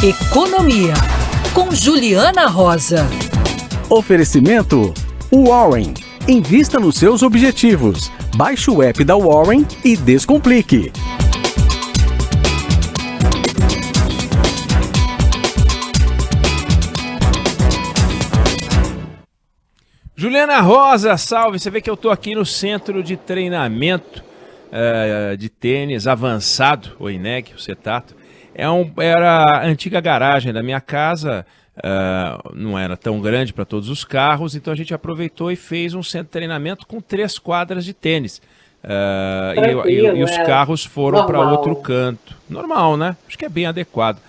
Economia, com Juliana Rosa. Oferecimento Warren. Invista nos seus objetivos. Baixe o app da Warren e descomplique. Juliana Rosa, salve! Você vê que eu estou aqui no centro de treinamento de tênis avançado, o INEG, o Cetato. Era a antiga garagem da minha casa, não era tão grande para todos os carros, então a gente aproveitou e fez um centro de treinamento com 3 quadras de tênis. E os carros foram para outro canto. Normal, né? Acho que é bem adequado.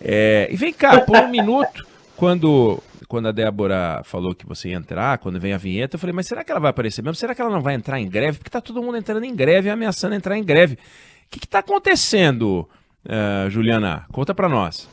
E vem cá, por um minuto, quando a Débora falou que você ia entrar, quando vem a vinheta, eu falei, mas será que ela vai aparecer mesmo? Será que ela não vai entrar em greve? Porque tá todo mundo entrando em greve e ameaçando entrar em greve. O que está acontecendo, Juliana? Conta para nós.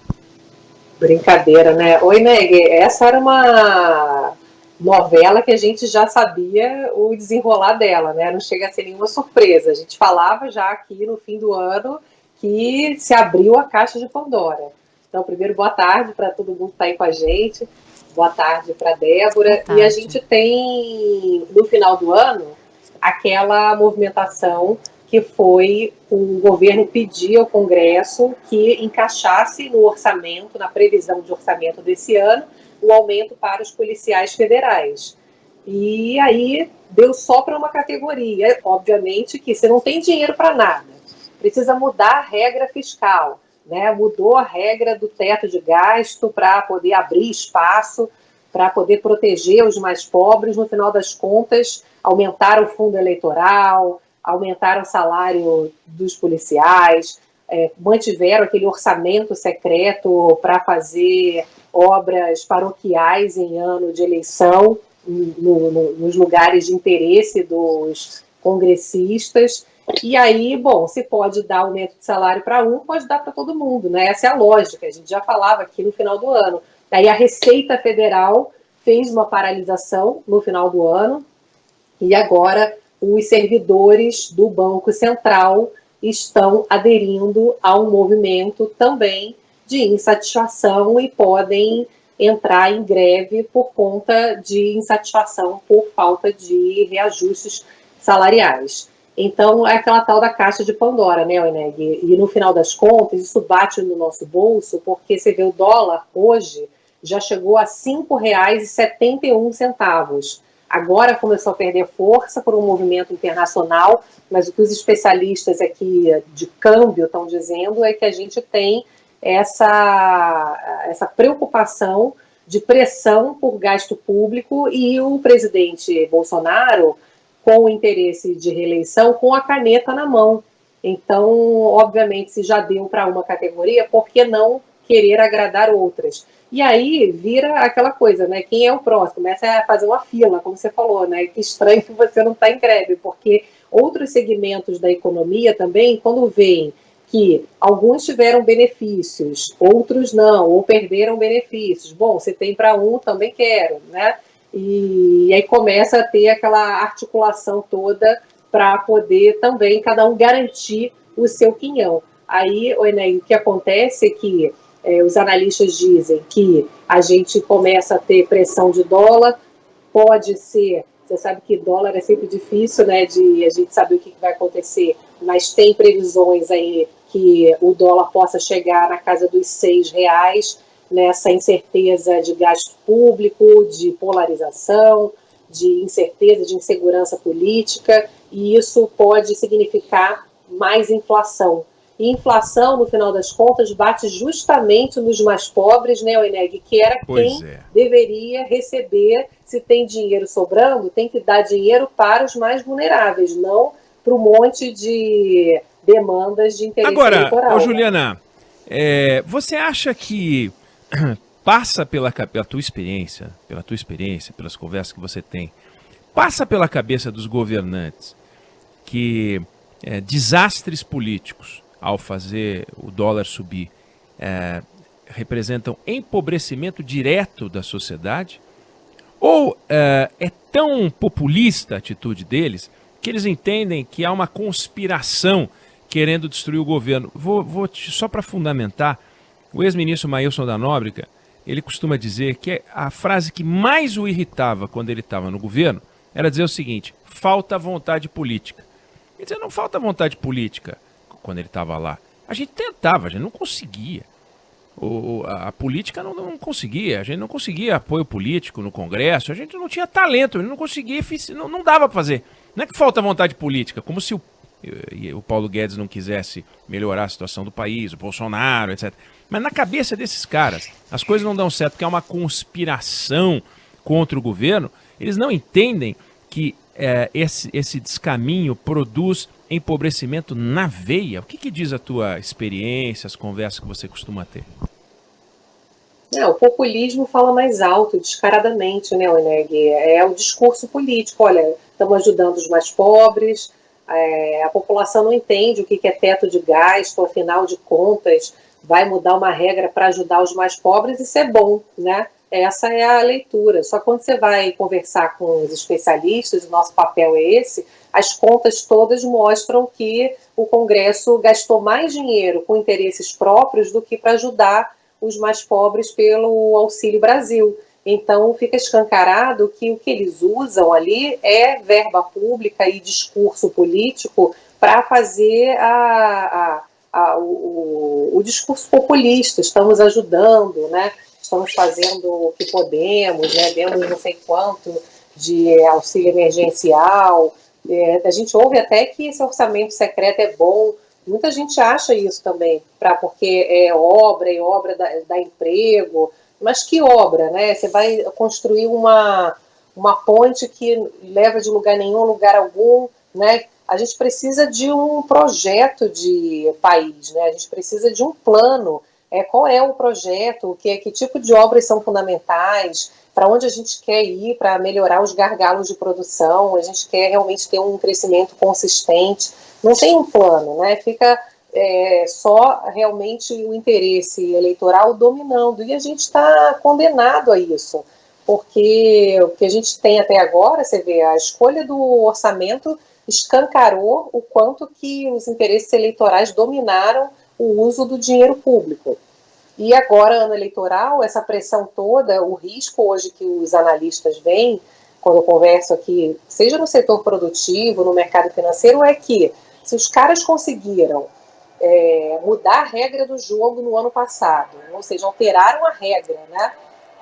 Brincadeira, né? Oi, Neg, essa era uma novela que a gente já sabia o desenrolar dela, né? Não chega a ser nenhuma surpresa. A gente falava já aqui no fim do ano que se abriu a caixa de Pandora. Então, primeiro, boa tarde para todo mundo que está aí com a gente. Boa tarde para a Débora. E a gente tem, no final do ano, aquela movimentação que foi o governo pedir ao Congresso que encaixasse no orçamento, na previsão de orçamento desse ano, o aumento para os policiais federais. E aí deu só para uma categoria. Obviamente que você não tem dinheiro para nada. Precisa mudar a regra fiscal. Né, mudou a regra do teto de gasto para poder abrir espaço, para poder proteger os mais pobres. No final das contas, aumentaram o fundo eleitoral, aumentaram o salário dos policiais, mantiveram aquele orçamento secreto para fazer obras paroquiais em ano de eleição, nos lugares de interesse dos congressistas. E aí, bom, se pode dar aumento de salário para um, pode dar para todo mundo, né? Essa é a lógica, a gente já falava aqui no final do ano. Aí a Receita Federal fez uma paralisação no final do ano e agora os servidores do Banco Central estão aderindo a um movimento também de insatisfação e podem entrar em greve por conta de insatisfação por falta de reajustes salariais. Então, é aquela tal da caixa de Pandora, né, Oeneg? E no final das contas, isso bate no nosso bolso, porque você vê o dólar hoje já chegou a R$ 5,71. Agora começou a perder força por um movimento internacional, mas o que os especialistas aqui de câmbio estão dizendo é que a gente tem essa preocupação de pressão por gasto público e o presidente Bolsonaro com o interesse de reeleição, com a caneta na mão. Então, obviamente, se já deu para uma categoria, por que não querer agradar outras? E aí vira aquela coisa, né? Quem é o próximo? Começa a fazer uma fila, como você falou, né? Que estranho que você não está em greve, porque outros segmentos da economia também, quando veem que alguns tiveram benefícios, outros não, ou perderam benefícios. Bom, você tem para um, também quero, né? E aí começa a ter aquela articulação toda para poder também cada um garantir o seu quinhão. Aí, o que acontece é que os analistas dizem que a gente começa a ter pressão de dólar, pode ser, você sabe que dólar é sempre difícil, né, de a gente saber o que vai acontecer, mas tem previsões aí que o dólar possa chegar na casa dos R$6, nessa incerteza de gasto público, de polarização, de incerteza, de insegurança política, e isso pode significar mais inflação. E inflação, no final das contas, bate justamente nos mais pobres, né, Oeneg, que era quem deveria receber, se tem dinheiro sobrando, tem que dar dinheiro para os mais vulneráveis, não para um monte de demandas de interesse eleitoral. Agora, Juliana, você acha que passa pela tua experiência, pelas conversas que você tem, passa pela cabeça dos governantes que desastres políticos, ao fazer o dólar subir, representam empobrecimento direto da sociedade? Ou é tão populista a atitude deles que eles entendem que há uma conspiração querendo destruir o governo? Só para fundamentar, O ex-ministro Maílson da Nóbrega, ele costuma dizer que a frase que mais o irritava quando ele estava no governo era dizer o seguinte: falta vontade política. Ele dizia, não falta vontade política quando ele estava lá. A gente tentava, a gente não conseguia. A política não conseguia, a gente não conseguia apoio político no Congresso, a gente não tinha talento, a gente não conseguia, não dava para fazer. Não é que falta vontade política, como se o Paulo Guedes não quisesse melhorar a situação do país, o Bolsonaro, etc. Mas na cabeça desses caras, as coisas não dão certo, porque é uma conspiração contra o governo. Eles não entendem que esse descaminho produz empobrecimento na veia. O que diz a tua experiência, as conversas que você costuma ter? O populismo fala mais alto, descaradamente, né, Oneg? É o discurso político. Olha, estamos ajudando os mais pobres, a população não entende o que é teto de gasto, afinal de contas, vai mudar uma regra para ajudar os mais pobres, isso é bom, né? Essa é a leitura. Só quando você vai conversar com os especialistas, o nosso papel é esse, as contas todas mostram que o Congresso gastou mais dinheiro com interesses próprios do que para ajudar os mais pobres pelo Auxílio Brasil. Então fica escancarado que o que eles usam ali é verba pública e discurso político para fazer o discurso populista. Estamos ajudando, né? Estamos fazendo o que podemos, né? Demos não sei quanto de auxílio emergencial. A gente ouve até que esse orçamento secreto é bom. Muita gente acha isso também, porque é obra dá emprego. Mas que obra, né? Você vai construir uma ponte que leva de lugar nenhum, lugar algum, né? A gente precisa de um projeto de país, né? A gente precisa de um plano. Qual é o projeto? Que tipo de obras são fundamentais? Para onde a gente quer ir para melhorar os gargalos de produção? A gente quer realmente ter um crescimento consistente. Não tem um plano, né? Fica só realmente o interesse eleitoral dominando. E a gente está condenado a isso. Porque o que a gente tem até agora, você vê, a escolha do orçamento escancarou o quanto que os interesses eleitorais dominaram o uso do dinheiro público. E agora, ano eleitoral, essa pressão toda, o risco hoje que os analistas veem, quando eu converso aqui, seja no setor produtivo, no mercado financeiro, é que se os caras conseguiram mudar a regra do jogo no ano passado, ou seja, alteraram a regra, né,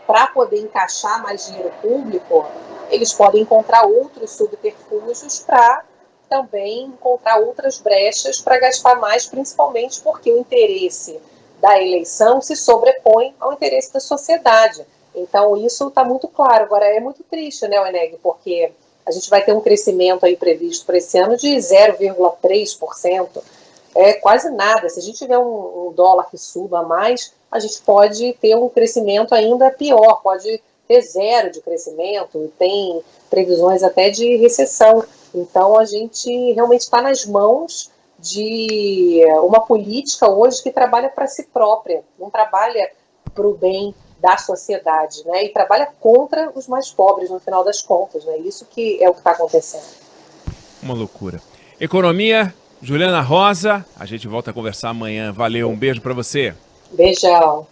para poder encaixar mais dinheiro público, eles podem encontrar outros subterfúgios para também encontrar outras brechas para gastar mais, principalmente porque o interesse da eleição se sobrepõe ao interesse da sociedade. Então, isso está muito claro. Agora, é muito triste, né, Oneg, porque a gente vai ter um crescimento aí previsto para esse ano de 0,3%. É quase nada. Se a gente tiver um dólar que suba mais, a gente pode ter um crescimento ainda pior, pode ter zero de crescimento, tem previsões até de recessão. Então, a gente realmente está nas mãos de uma política hoje que trabalha para si própria, não trabalha para o bem da sociedade, né? E trabalha contra os mais pobres, no final das contas, né? Isso que é o que está acontecendo. Uma loucura. Economia, Juliana Rosa, a gente volta a conversar amanhã. Valeu, um beijo para você. Beijão.